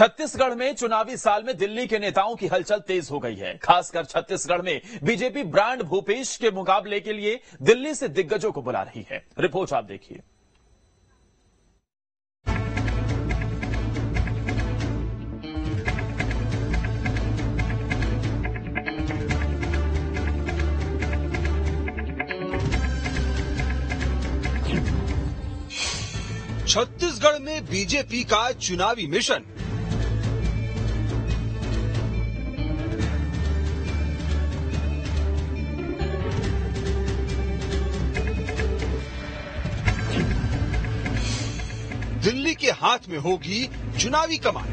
छत्तीसगढ़ में चुनावी साल में दिल्ली के नेताओं की हलचल तेज हो गई है। खासकर छत्तीसगढ़ में बीजेपी ब्रांड भूपेश के मुकाबले के लिए दिल्ली से दिग्गजों को बुला रही है। रिपोर्ट आप देखिए। छत्तीसगढ़ में बीजेपी का चुनावी मिशन। दिल्ली के हाथ में होगी चुनावी कमान।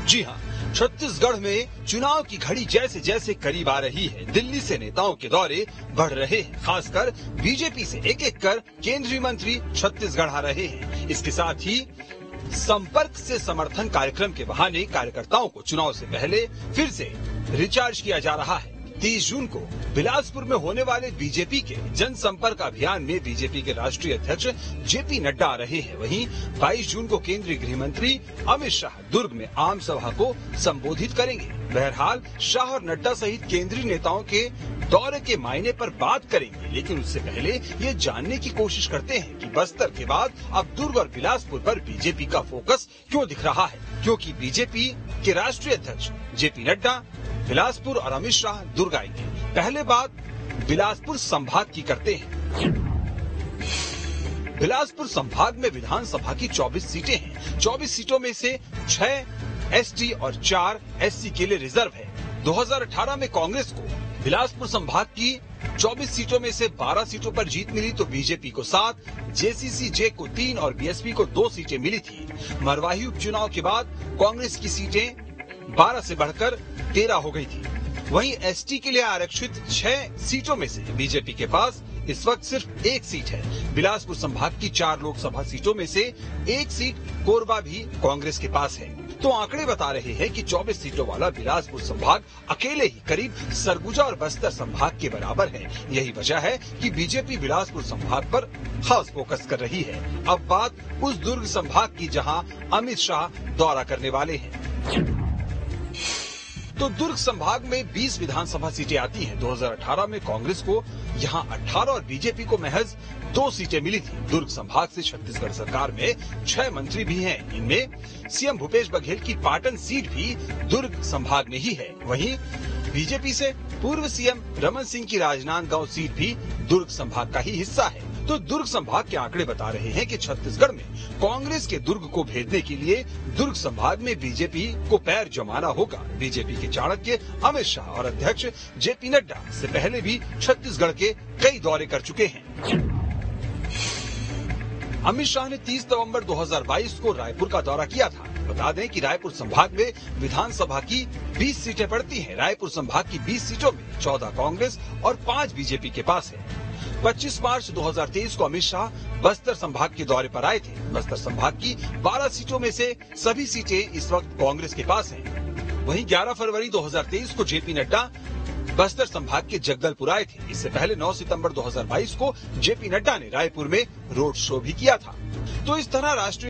जी हां, छत्तीसगढ़ में चुनाव की घड़ी जैसे जैसे करीब आ रही है, दिल्ली से नेताओं के दौरे बढ़ रहे हैं। खासकर बीजेपी से एक एक कर केंद्रीय मंत्री छत्तीसगढ़ आ रहे हैं। इसके साथ ही संपर्क से समर्थन कार्यक्रम के बहाने कार्यकर्ताओं को चुनाव से पहले फिर से रिचार्ज किया जा रहा है। 30 जून को बिलासपुर में होने वाले बीजेपी के जनसंपर्क अभियान में बीजेपी के राष्ट्रीय अध्यक्ष जेपी नड्डा आ रहे हैं। वहीं 22 जून को केंद्रीय गृह मंत्री अमित शाह दुर्ग में आम सभा को संबोधित करेंगे। बहरहाल शाह और नड्डा सहित केंद्रीय नेताओं के दौरे के मायने पर बात करेंगे, लेकिन उससे पहले ये जानने की कोशिश करते हैं कि बस्तर के बाद अब दुर्ग और बिलासपुर पर बीजेपी का फोकस क्यों दिख रहा है। क्योंकि बीजेपी के राष्ट्रीय अध्यक्ष जेपी नड्डा बिलासपुर और अमित शाह दुर्ग आएंगे। पहले बात बिलासपुर संभाग की करते हैं। बिलासपुर संभाग में विधानसभा की 24 सीटें हैं। 24 सीटों में से 6 एसटी और 4 एससी के लिए रिजर्व है। 2018 में कांग्रेस को बिलासपुर संभाग की 24 सीटों में से 12 सीटों पर जीत मिली तो बीजेपी को 7, जेसीसी-जे को 3 और बीएसपी को 2 सीटें मिली थी। मरवाही उपचुनाव के बाद कांग्रेस की सीटें 12 से बढ़कर 13 हो गई थी। वहीं एसटी के लिए आरक्षित 6 सीटों में से बीजेपी के पास इस वक्त सिर्फ 1 सीट है। बिलासपुर संभाग की 4 लोकसभा सीटों में से 1 सीट कोरबा भी कांग्रेस के पास है। तो आंकड़े बता रहे हैं कि 24 सीटों वाला बिलासपुर संभाग अकेले ही करीब सरगुजा और बस्तर संभाग के बराबर है। यही वजह है कि बीजेपी बिलासपुर संभाग पर खास फोकस कर रही है। अब बात उस दुर्ग संभाग की जहां अमित शाह दौरा करने वाले हैं। तो दुर्ग संभाग में 20 विधानसभा सीटें आती हैं। 2018 में कांग्रेस को यहां 18 और बीजेपी को महज 2 सीटें मिली थी। दुर्ग संभाग से छत्तीसगढ़ सरकार में 6 मंत्री भी हैं। इनमें सीएम भूपेश बघेल की पाटन सीट भी दुर्ग संभाग में ही है। वहीं बीजेपी से पूर्व सीएम रमन सिंह की राजनांदगांव सीट भी दुर्ग संभाग का ही हिस्सा है। तो दुर्ग संभाग के आंकड़े बता रहे हैं कि छत्तीसगढ़ में कांग्रेस के दुर्ग को भेदने के लिए दुर्ग संभाग में बीजेपी को पैर जमाना होगा। बीजेपी के चाणक्य अमित शाह और अध्यक्ष जेपी नड्डा से पहले भी छत्तीसगढ़ के कई दौरे कर चुके हैं। अमित शाह ने 30 नवंबर 2022 को रायपुर का दौरा किया था। बता दें कि रायपुर संभाग में विधानसभा की 20 सीटें पड़ती हैं। रायपुर संभाग की 20 सीटों में 14 कांग्रेस और 5 बीजेपी के पास है। 25 मार्च 2023 को अमित शाह बस्तर संभाग के दौरे पर आए थे। बस्तर संभाग की 12 सीटों में से सभी सीटें इस वक्त कांग्रेस के पास हैं। वहीं 11 फरवरी 2023 को जेपी नड्डा बस्तर संभाग के जगदलपुर आए थे। इससे पहले 9 सितंबर 2022 को जेपी नड्डा ने रायपुर में रोड शो भी किया था। तो इस तरह राष्ट्रीय